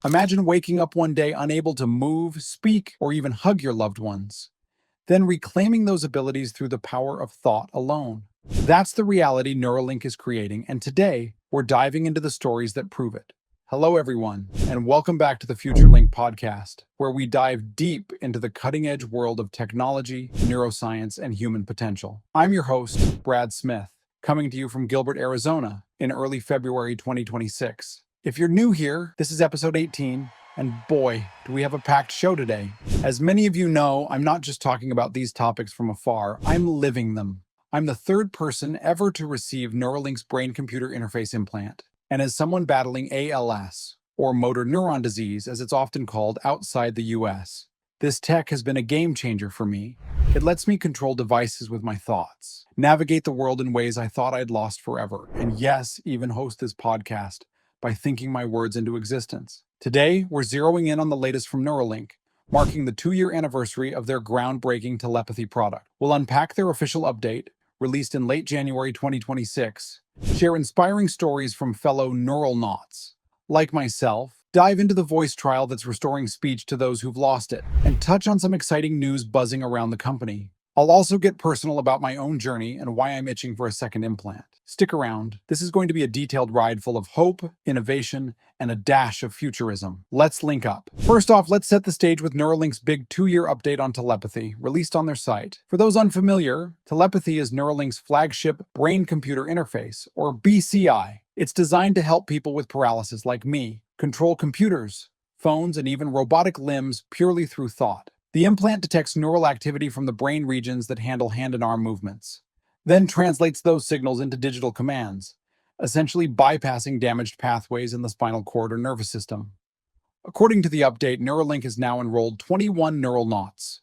Imagine waking up one day unable to move, speak, or even hug your loved ones, then reclaiming those abilities through the power of thought alone. That's the reality Neuralink is creating, and today we're diving into the stories that prove it. Hello, everyone, and welcome back to the Future Link podcast, where we dive deep into the cutting edge world of technology, neuroscience, and human potential. I'm your host, Brad Smith, coming to you from Gilbert, Arizona, in early February 2026. If you're new here, this is episode 18, and boy, do we have a packed show today. As many of you know, I'm not just talking about these topics from afar, I'm living them. I'm the third person ever to receive Neuralink's brain-computer interface implant. And as someone battling ALS, or motor neuron disease as it's often called outside the US, this tech has been a game changer for me. It lets me control devices with my thoughts, navigate the world in ways I thought I'd lost forever, and yes, even host this podcast by thinking my words into existence. Today, we're zeroing in on the latest from Neuralink, marking the 2-year anniversary of their groundbreaking telepathy product. We'll unpack their official update, released in late January 2026, share inspiring stories from fellow Neuralnauts like myself, dive into the voice trial that's restoring speech to those who've lost it, and touch on some exciting news buzzing around the company. I'll also get personal about my own journey and why I'm itching for a second implant. Stick around. This is going to be a detailed ride full of hope, innovation, and a dash of futurism. Let's link up. First off, let's set the stage with Neuralink's big 2-year update on telepathy, released on their site. For those unfamiliar, telepathy is Neuralink's flagship brain-computer interface, or BCI. It's designed to help people with paralysis like me control computers, phones, and even robotic limbs purely through thought. The implant detects neural activity from the brain regions that handle hand and arm movements, then translates those signals into digital commands, essentially bypassing damaged pathways in the spinal cord or nervous system. According to the update, Neuralink has now enrolled 21 Neuralnauts,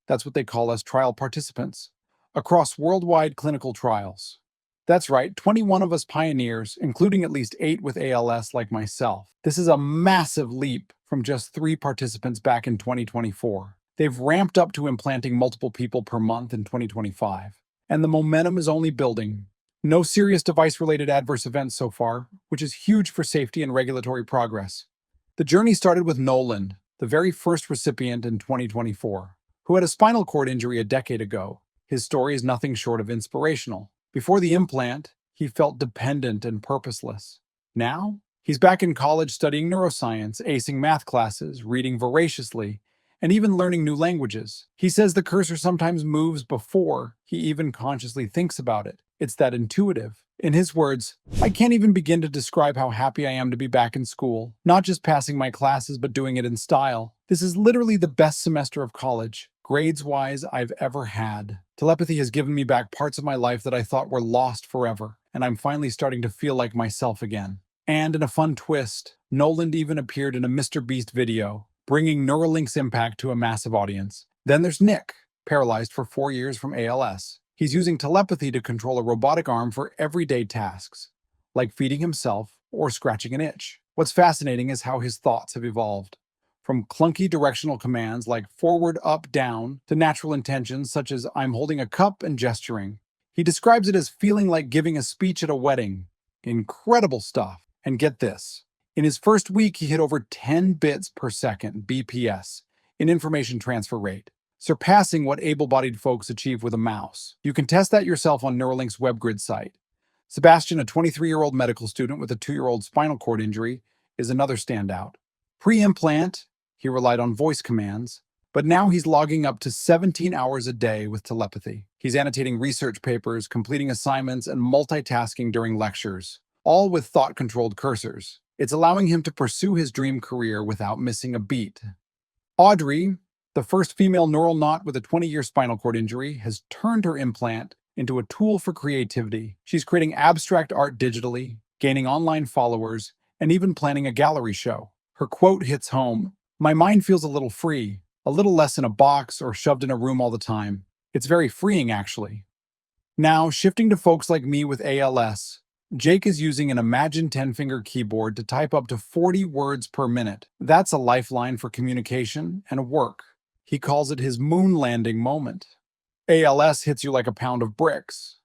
that's what they call as trial participants, across worldwide clinical trials. That's right, 21 of us pioneers, including at least 8 with ALS like myself. This is a massive leap from just 3 participants back in 2024. They've ramped up to implanting multiple people per month in 2025, and the momentum is only building. No serious device-related adverse events so far, which is huge for safety and regulatory progress. The journey started with Noland, the very first recipient in 2024, who had a spinal cord injury a decade ago. His story is nothing short of inspirational. Before the implant, he felt dependent and purposeless. Now, he's back in college studying neuroscience, acing math classes, reading voraciously, and even learning new languages. He says the cursor sometimes moves before he even consciously thinks about it. It's that intuitive. In his words, "I can't even begin to describe how happy I am to be back in school, not just passing my classes, but doing it in style. This is literally the best semester of college, grades-wise, I've ever had. Telepathy has given me back parts of my life that I thought were lost forever, and I'm finally starting to feel like myself again." And in a fun twist, Noland even appeared in a Mr. Beast video, bringing Neuralink's impact to a massive audience. Then there's Nick, paralyzed for 4 years from ALS. He's using telepathy to control a robotic arm for everyday tasks, like feeding himself or scratching an itch. What's fascinating is how his thoughts have evolved. From clunky directional commands like forward, up, down, to natural intentions such as "I'm holding a cup" and gesturing. He describes it as feeling like giving a speech at a wedding. Incredible stuff. And get this. In his first week, he hit over 10 bits per second, BPS, in information transfer rate, surpassing what able-bodied folks achieve with a mouse. You can test that yourself on Neuralink's WebGrid site. Sebastian, a 23-year-old medical student with a 2-year-old spinal cord injury, is another standout. Pre-implant, he relied on voice commands, but now he's logging up to 17 hours a day with telepathy. He's annotating research papers, completing assignments, and multitasking during lectures, all with thought-controlled cursors. It's allowing him to pursue his dream career without missing a beat. Audrey, the first female Neuralnaut with a 20-year spinal cord injury, has turned her implant into a tool for creativity. She's creating abstract art digitally, gaining online followers, and even planning a gallery show. Her quote hits home: "My mind feels a little free, a little less in a box or shoved in a room all the time. It's very freeing, actually." Now, shifting to folks like me with ALS, Jake is using an Imagine 10-finger keyboard to type up to 40 words per minute. That's a lifeline for communication and work. He calls it his moon landing moment. ALS hits you like a pound of bricks.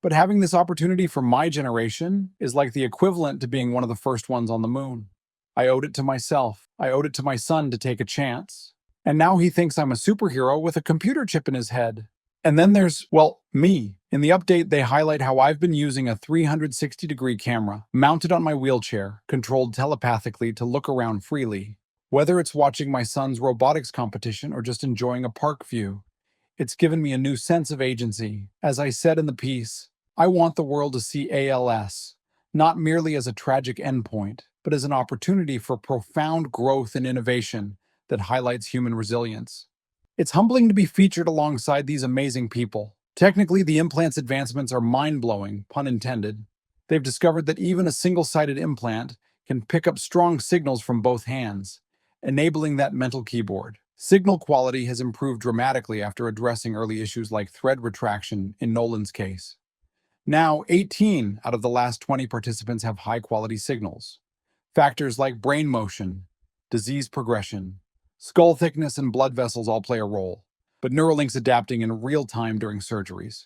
But having this opportunity for my generation is like the equivalent to being one of the first ones on the moon. I owed it to myself. I owed it to my son to take a chance. And now he thinks I'm a superhero with a computer chip in his head. And then there's, well, me. In the update, they highlight how I've been using a 360-degree camera mounted on my wheelchair, controlled telepathically to look around freely. Whether it's watching my son's robotics competition or just enjoying a park view, it's given me a new sense of agency. As I said in the piece, I want the world to see ALS, not merely as a tragic endpoint, but as an opportunity for profound growth and innovation that highlights human resilience. It's humbling to be featured alongside these amazing people. Technically, the implant's advancements are mind-blowing, pun intended. They've discovered that even a single-sided implant can pick up strong signals from both hands, enabling that mental keyboard. Signal quality has improved dramatically after addressing early issues like thread retraction in Noland's case. Now, 18 out of the last 20 participants have high-quality signals. Factors like brain motion, disease progression, skull thickness, and blood vessels all play a role, but Neuralink's adapting in real time during surgeries.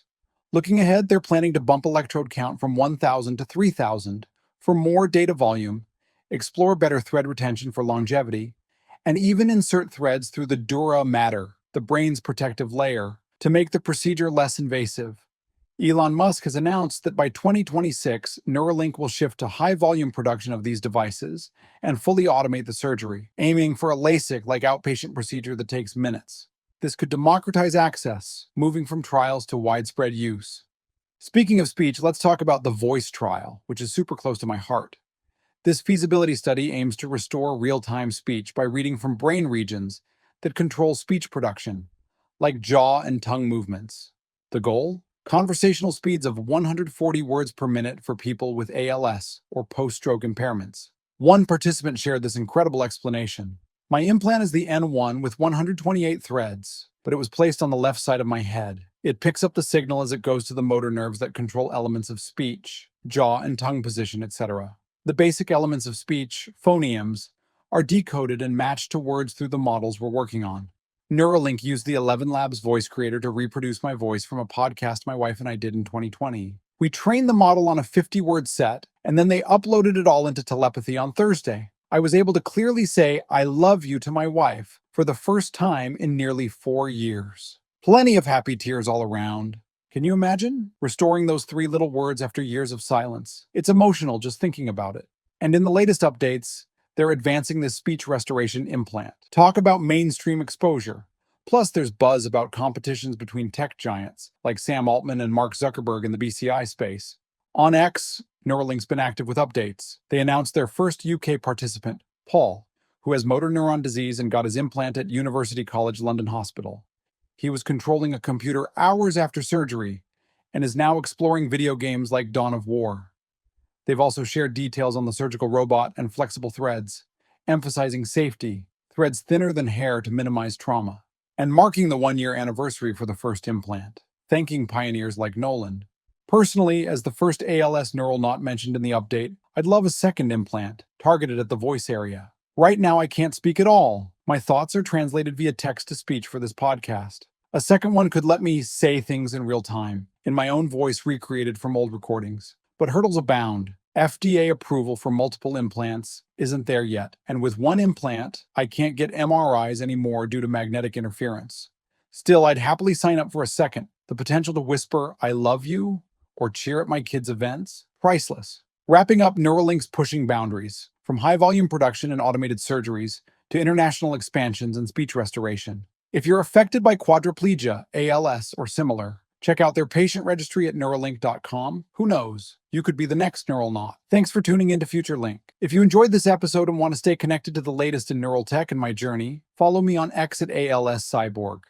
Looking ahead, they're planning to bump electrode count from 1,000 to 3,000 for more data volume, explore better thread retention for longevity, and even insert threads through the dura mater, the brain's protective layer, to make the procedure less invasive. Elon Musk has announced that by 2026, Neuralink will shift to high-volume production of these devices and fully automate the surgery, aiming for a LASIK-like outpatient procedure that takes minutes. This could democratize access, moving from trials to widespread use. Speaking of speech, let's talk about the voice trial, which is super close to my heart. This feasibility study aims to restore real-time speech by reading from brain regions that control speech production, like jaw and tongue movements. The goal? Conversational speeds of 140 words per minute for people with ALS or post-stroke impairments. One participant shared this incredible explanation. My implant is the N1 with 128 threads, but it was placed on the left side of my head. It picks up the signal as it goes to the motor nerves that control elements of speech, jaw and tongue position, etc. The basic elements of speech, phonemes, are decoded and matched to words through the models we're working on. Neuralink used the 11 Labs voice creator to reproduce my voice from a podcast my wife and I did in 2020. We trained the model on a 50-word set, and then they uploaded it all into Telepathy on Thursday. I was able to clearly say, "I love you" to my wife for the first time in nearly 4 years. Plenty of happy tears all around. Can you imagine? Restoring those 3 little words after years of silence. It's emotional just thinking about it. And in the latest updates, they're advancing this speech restoration implant. Talk about mainstream exposure. Plus, there's buzz about competitions between tech giants like Sam Altman and Mark Zuckerberg in the BCI space. On X, Neuralink's been active with updates. They announced their first UK participant, Paul, who has motor neuron disease and got his implant at University College London Hospital. He was controlling a computer hours after surgery and is now exploring video games like Dawn of War. They've also shared details on the surgical robot and flexible threads, emphasizing safety, threads thinner than hair to minimize trauma, and marking the 1-year anniversary for the first implant, thanking pioneers like Noland. Personally, as the first ALS Neuralnaut mentioned in the update, I'd love a second implant, targeted at the voice area. Right now, I can't speak at all. My thoughts are translated via text-to-speech for this podcast. A second one could let me say things in real time, in my own voice recreated from old recordings. But hurdles abound. FDA approval for multiple implants isn't there yet, and with one implant, I can't get MRIs anymore due to magnetic interference. Still, I'd happily sign up for a second. The potential to whisper, "I love you," or cheer at my kids' events? Priceless. Wrapping up, Neuralink's pushing boundaries, from high-volume production and automated surgeries to international expansions and speech restoration. If you're affected by quadriplegia, ALS, or similar, check out their patient registry at Neuralink.com. Who knows? You could be the next Neuralnaut. Thanks for tuning into Future Link. If you enjoyed this episode and want to stay connected to the latest in neural tech and my journey, follow me on X at ALS Cyborg.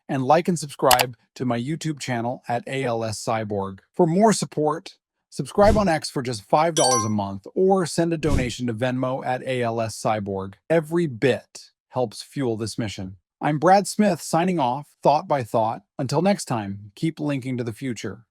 And like and subscribe to my YouTube channel at ALS Cyborg. For more support, subscribe on X for just $5 a month or send a donation to Venmo at ALS Cyborg. Every bit helps fuel this mission. I'm Brad Smith signing off, thought by thought. Until next time, keep linking to the future.